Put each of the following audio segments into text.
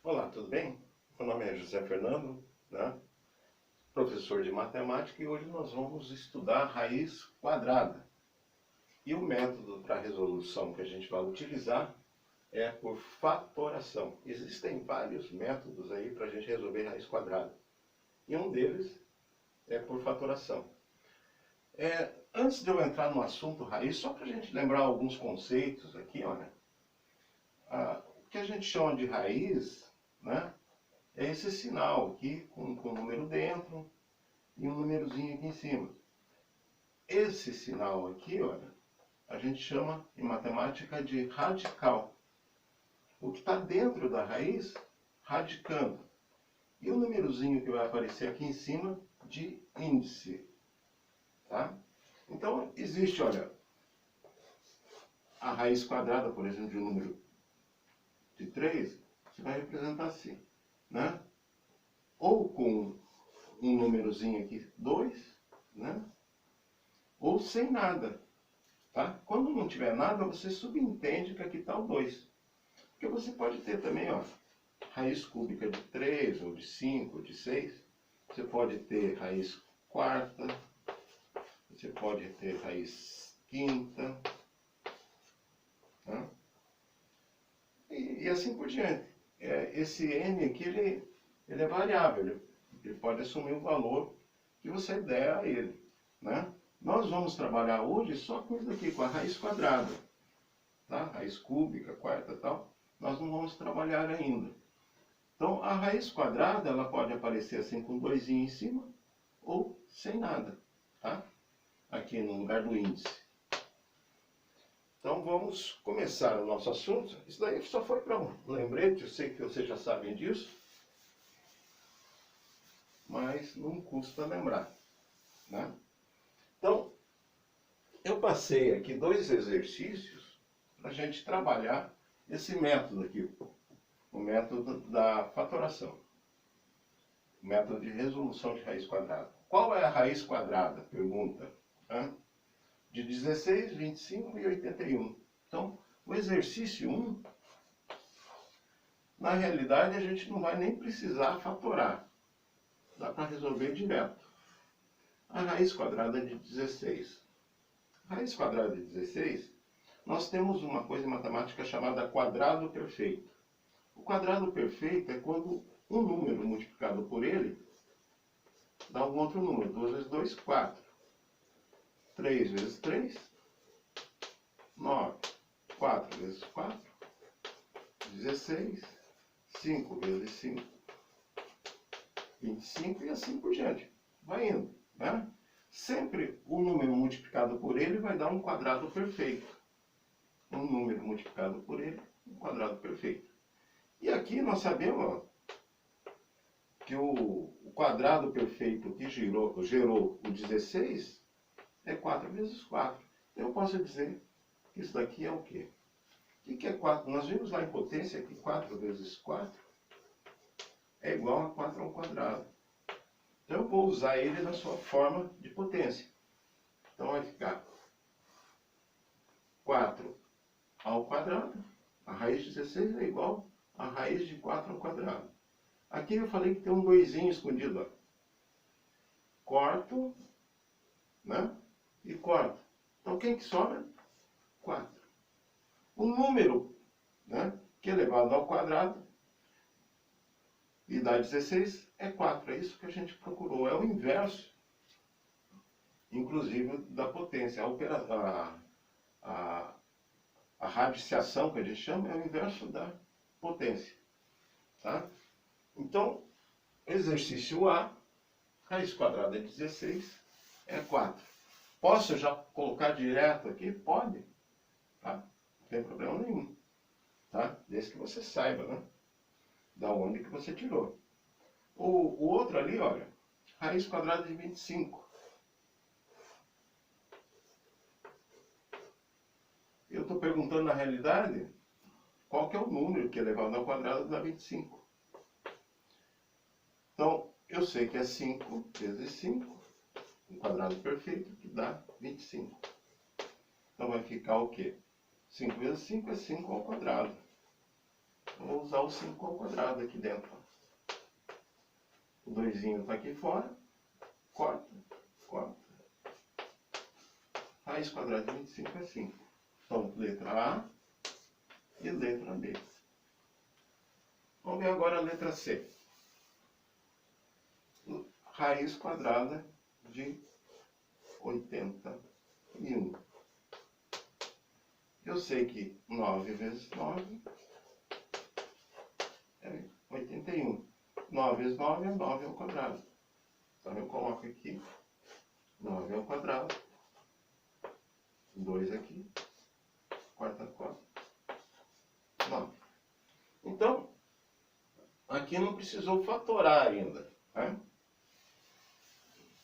Olá, tudo bem? Meu nome é José Fernando, né? Professor de matemática, e hoje nós vamos estudar a raiz quadrada. E o método para resolução que a gente vai utilizar é por fatoração. Existem vários métodos aí para a gente resolver raiz quadrada. E um deles é por fatoração. Antes de eu entrar no assunto raiz, só para a gente lembrar alguns conceitos aqui, olha. O que a gente chama de raiz, né? É esse sinal aqui, com um número dentro e um númerozinho aqui em cima. Esse sinal aqui, olha, a gente chama em matemática de radical. O que está dentro da raiz, radicando. E o númerozinho que vai aparecer aqui em cima, de índice. Tá? Então, existe, olha, a raiz quadrada, por exemplo, de um número de 3, você vai representar assim, né? Ou com um númerozinho aqui, 2, né? Ou sem nada. Tá? Quando não tiver nada, você subentende que aqui está o 2. Porque você pode ter também, ó, raiz cúbica de 3, ou de 5, ou de 6. Você pode ter raiz quarta. Você pode ter raiz quinta. Tá? E assim por diante. Esse n aqui, ele é variável. Ele pode assumir o valor que você der a ele. Né? Nós vamos trabalhar hoje só com isso aqui, com a raiz quadrada. Tá? Raiz cúbica, quarta e tal. Nós não vamos trabalhar ainda. Então, a raiz quadrada, ela pode aparecer assim com 2 em cima, ou sem nada. Tá? Aqui no lugar do índice. Então, vamos começar o nosso assunto. Isso daí só foi para um lembrete, eu sei que vocês já sabem disso. Mas não custa lembrar. Né? Então, eu passei aqui 2 exercícios para a gente trabalhar esse método aqui, o método da fatoração, o método de resolução de raiz quadrada. Qual é a raiz quadrada? Pergunta. De 16, 25 e 81. Então, o exercício 1, na realidade, a gente não vai nem precisar fatorar. Dá para resolver direto. A raiz quadrada de 16. A raiz quadrada de 16, nós temos uma coisa em matemática chamada quadrado perfeito. O quadrado perfeito é quando um número multiplicado por ele dá um outro número. 2 vezes 2, 4. 3 vezes 3, 9. 4 vezes 4, 16. 5 vezes 5, 25 e assim por diante. Vai indo. Né? Sempre o número multiplicado por ele vai dar um quadrado perfeito. Um número multiplicado por ele, um quadrado perfeito. E aqui nós sabemos, ó, que o quadrado perfeito que gerou o 16 é 4 vezes 4. Eu posso dizer que isso daqui é o quê? O que é 4? Nós vimos lá em potência que 4 vezes 4 é igual a 4 ao quadrado. Então eu vou usar ele na sua forma de potência. Então vai ficar 4 ao quadrado. A raiz de 16 é igual a raiz de 4 ao quadrado. Aqui eu falei que tem um 2 escondido. Ó. Corto, né? E corto. Então quem que sobra? 4. O número, né, que é elevado ao quadrado e dá 16 é 4. É isso que a gente procurou. É o inverso, inclusive, da potência. A radiciação, que a gente chama, é o inverso da potência. Tá? Então, exercício A, raiz quadrada de 16 é 4. Posso já colocar direto aqui? Pode. Tá? Não tem problema nenhum. Tá? Desde que você saiba, né? Da onde que você tirou. O outro ali, olha, raiz quadrada de 25. Eu estou perguntando na realidade qual que é o número que elevado ao quadrado dá 25. Então, eu sei que é 5 vezes 5, um quadrado perfeito, que dá 25. Então vai ficar o quê? 5 vezes 5 é 5 ao quadrado. Vou usar o 5 ao quadrado aqui dentro. O 2 está aqui fora. Corta, corta. Raiz quadrada de 25 é 5. Então, letra A e letra B. Vamos ver agora a letra C. Raiz quadrada de 81. Eu sei que 9 vezes 9 é 81. 9 vezes 9 é 9 ao quadrado. Então eu coloco aqui 9 ao quadrado. 2 aqui. Quarta conta. 9. Então, aqui não precisou fatorar ainda. Né?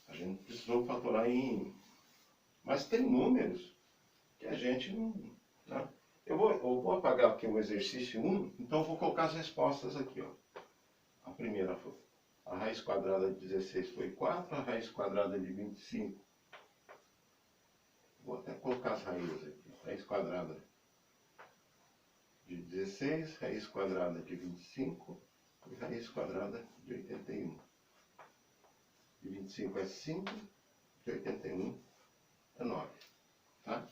A gente precisou fatorar em... Mas tem números que a gente não... Né? Eu vou apagar aqui o exercício 1, então eu vou colocar as respostas aqui. Ó. A primeira foi... A raiz quadrada de 16 foi 4, a raiz quadrada de 25. Vou até colocar as raízes aqui. Raiz quadrada de 16, raiz quadrada de 25 e raiz quadrada de 81. De 25 é 5, de 81 é 9. Tá?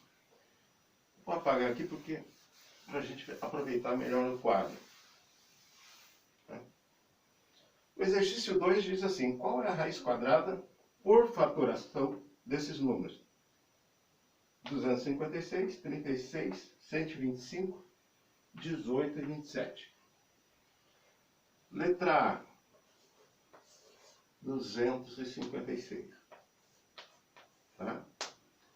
Vou apagar aqui porque para a gente aproveitar melhor o quadro. Tá? O exercício 2 diz assim: qual é a raiz quadrada por fatoração desses números? 256, 36, 125, 18 e 27. Letra A, 256. Tá?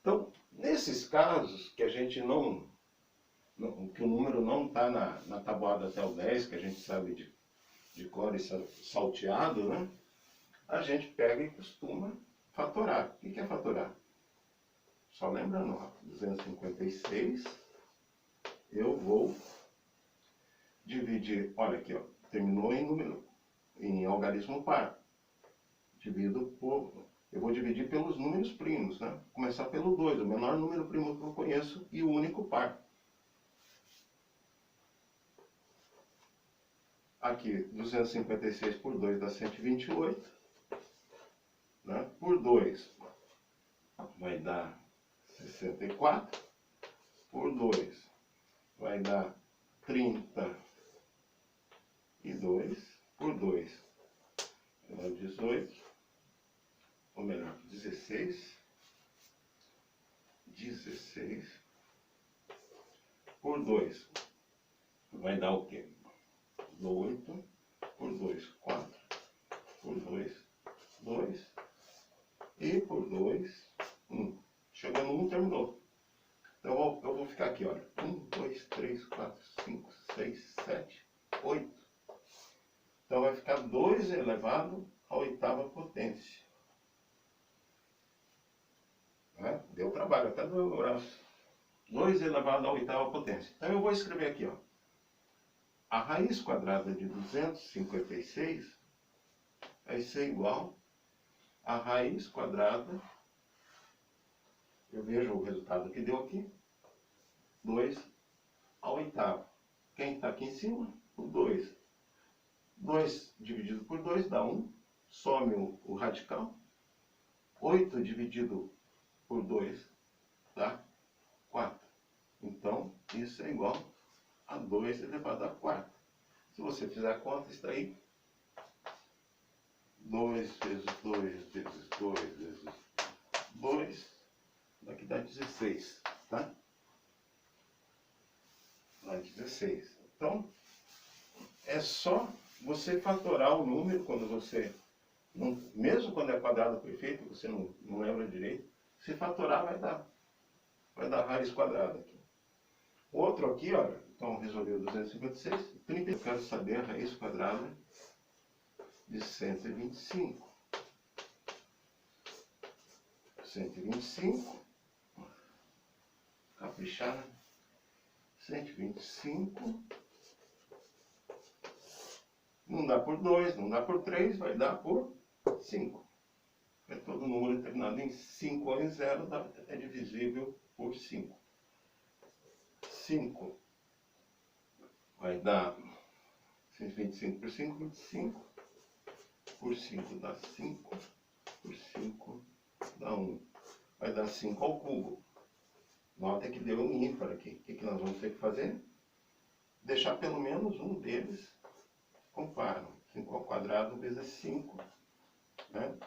Então, nesses casos que a gente que o número não está na tabuada até o 10, que a gente sabe de cor e salteado, né? A gente pega e costuma fatorar. O que é fatorar? Só lembrando, ó, 256, eu vou dividir, olha aqui, ó, terminou em número, em algarismo par. Eu vou dividir pelos números primos, né? Começar pelo 2, o menor número primo que eu conheço e o único par. Aqui, 256 por 2 dá 128. Né? Por 2 vai dar 64. Por 2 vai dar 32. Por 2 vai dar 18. Ou melhor, 16. 16. Por 2 vai dar o quê? 8. Por 2, 4. Por 2, 2. E por 2, 1. Chegou no 1, terminou. Então eu vou ficar aqui, olha. 1, 2, 3, 4, 5, 6, 7, 8. Então vai ficar 2 elevado à oitava potência. Né? Deu trabalho, até doeu o braço. 2 elevado à oitava potência. Então eu vou escrever aqui, ó. A raiz quadrada de 256 vai ser igual a raiz quadrada, eu vejo o resultado que deu aqui, 2 ao oitavo. Quem está aqui em cima? O 2. 2 dividido por 2 dá 1, some o radical. 8 dividido por 2 dá 4. Então, isso é igual a 2 elevado a 4. Se você fizer a conta, está aí 2 vezes 2 vezes 2 vezes 2, daqui dá 16, tá? Dá 16. Então, é só você fatorar o número quando você, mesmo quando é quadrado perfeito, você não lembra direito, se fatorar vai dar raiz quadrada aqui. O outro aqui, olha, então resolveu 256, 30, eu quero saber a raiz quadrada de 125. 125, caprichar, 125, não dá por 2, não dá por 3, vai dar por 5. É todo número terminado em 5 ou em 0 é divisível por 5. 5 vai dar 25 por 5, 25. Por 5 dá 5. Por 5 dá 1. Vai dar 5 ao cubo. Nota que deu um ímpar aqui. O que nós vamos ter que fazer? Deixar pelo menos um deles com par. 5 ao quadrado vezes 5. Né?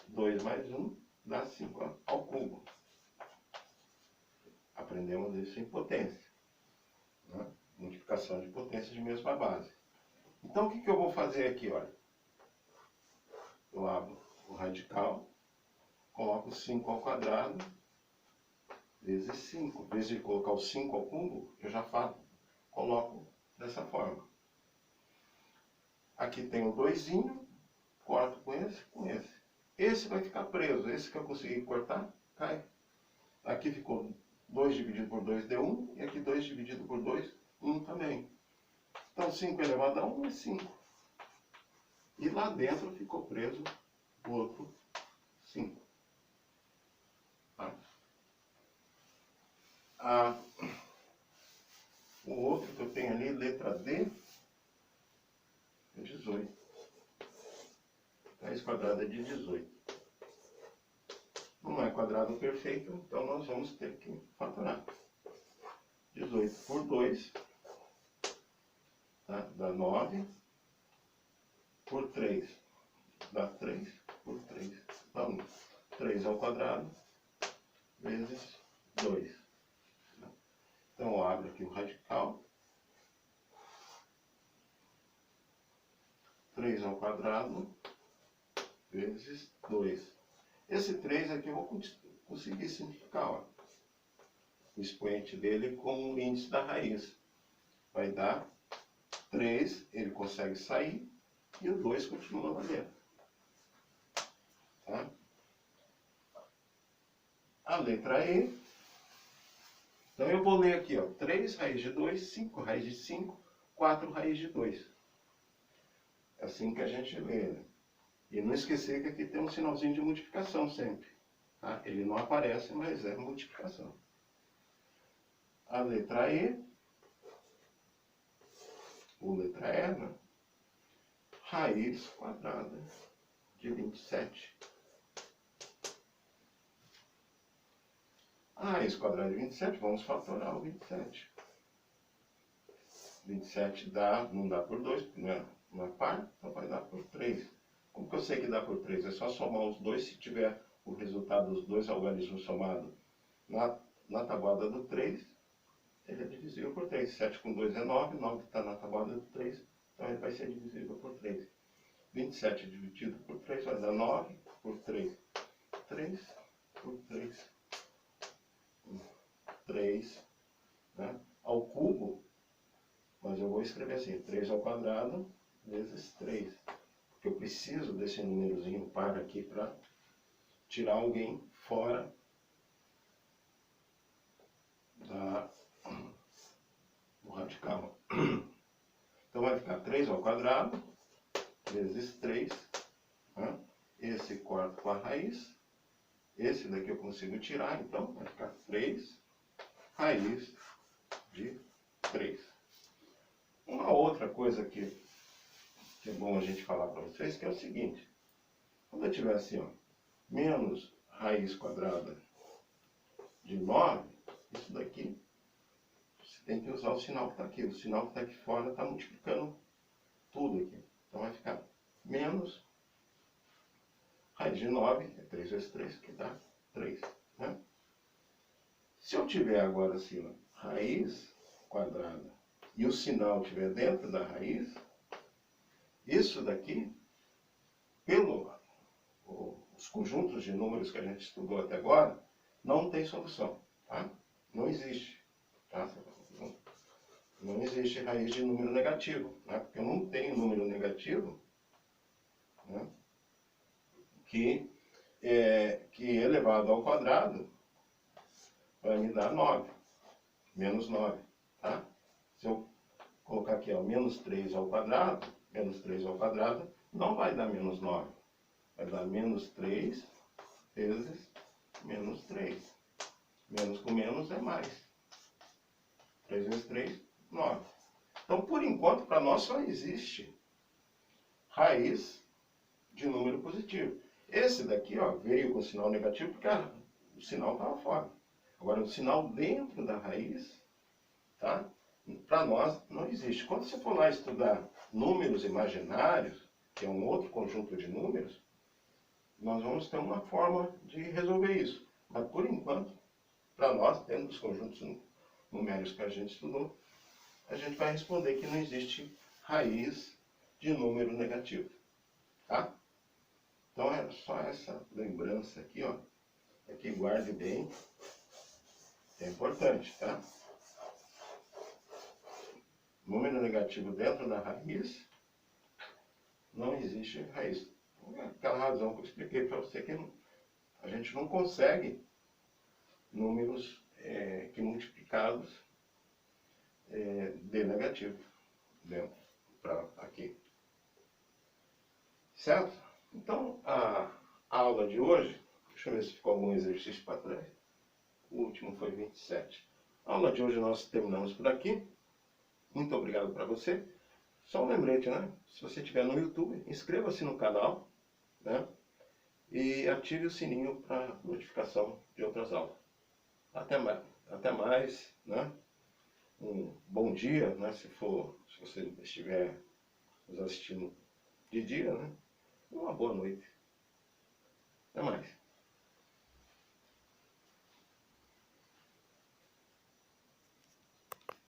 2 mais 1 dá 5 ao cubo. Aprendemos isso em potência. Né? Multiplicação de potência de mesma base. Então, o que eu vou fazer aqui? Olha, eu abro o radical, coloco 5 ao quadrado vezes 5. Em vez de colocar o 5 ao cubo, eu já coloco dessa forma. Aqui tem o 2zinho, corto com esse, com esse. Esse vai ficar preso. Esse que eu consegui cortar, cai. Aqui ficou 2 dividido por 2 deu 1. E aqui 2 dividido por 2, 1 também. Então 5 elevado a 1 é 5. E lá dentro ficou preso o outro 5. Tá? O outro que eu tenho ali, letra D, é 18. Raiz quadrada de 18. Não é quadrado perfeito, então nós vamos ter que fatorar. 18 por 2, tá? Dá 9. Por 3, dá 3. Por 3, dá 1. 3 ao quadrado, vezes 2. Então eu abro aqui o radical. 3 ao quadrado, vezes 2. Esse 3 aqui eu vou conseguir simplificar. Ó. O expoente dele com o índice da raiz. Vai dar 3, ele consegue sair, e o 2 continua lá dentro. Tá? A letra E. Então eu vou ler aqui, ó, 3 raiz de 2, 5 raiz de 5, 4 raiz de 2. É assim que a gente lê, né? E não esquecer que aqui tem um sinalzinho de multiplicação sempre. Tá? Ele não aparece, mas é multiplicação. A letra E, ou letra E, né? Raiz quadrada de 27. A raiz quadrada de 27, vamos fatorar o 27. 27 não dá por 2, porque não é par, então vai dar por 3. Como que eu sei que dá por 3? É só somar os dois, se tiver o resultado dos dois algarismos somados na tabuada do 3, ele é divisível por 3. 7 com 2 é 9, 9 está na tabuada do 3, então ele vai ser divisível por 3. 27 dividido por 3 vai dar 9 por 3. 3 por 3. 3, né? Ao cubo, mas eu vou escrever assim, 3 ao quadrado vezes 3. Porque eu preciso desse númerozinho par aqui para tirar alguém fora do radical. Então vai ficar 3 ao quadrado vezes 3. Né? Esse corta com a raiz. Esse daqui eu consigo tirar, então vai ficar 3 raiz de 3. Uma outra coisa que é bom a gente falar para vocês, que é o seguinte. Quando eu tiver assim, ó, menos raiz quadrada de 9, isso daqui, você tem que usar o sinal que está aqui. O sinal que está aqui fora está multiplicando tudo aqui. Então vai ficar menos raiz de 9, é 3 vezes 3, que dá 3. Né? Se eu tiver agora assim, ó, raiz quadrada, e o sinal estiver dentro da raiz, isso daqui, os conjuntos de números que a gente estudou até agora, não tem solução. Tá? Não existe. Tá? Não existe raiz de número negativo. Né? Porque eu não tenho número negativo, né? que elevado ao quadrado vai me dar 9. Menos 9. Tá? Se eu colocar aqui, ó, menos 3 ao quadrado, não vai dar menos 9. Vai dar menos 3 vezes menos 3. Menos com menos é mais. 3 vezes 3, 9. Então, por enquanto, para nós só existe raiz de número positivo. Esse daqui, ó, veio com sinal negativo porque o sinal estava fora. Agora, o sinal dentro da raiz, tá? Para nós não existe. Quando você for lá estudar números imaginários, que é um outro conjunto de números, nós vamos ter uma forma de resolver isso. Mas, por enquanto, para nós, dentro dos conjuntos numéricos que a gente estudou, a gente vai responder que não existe raiz de número negativo. Tá? Então é só essa lembrança aqui, ó. Aqui guarde bem. É importante, tá? Número negativo dentro da raiz, não existe raiz. Por aquela razão que eu expliquei para você que a gente não consegue números que multiplicados dê negativo dentro para aqui. Certo? Então, a aula de hoje, deixa eu ver se ficou algum exercício para trás. O último foi 27. A aula de hoje nós terminamos por aqui. Muito obrigado para você. Só um lembrete, né? Se você estiver no YouTube, inscreva-se no canal, né? E ative o sininho para notificação de outras aulas. Até mais, né? Um bom dia, né? Se você estiver nos assistindo de dia, né? Uma boa noite. Até mais.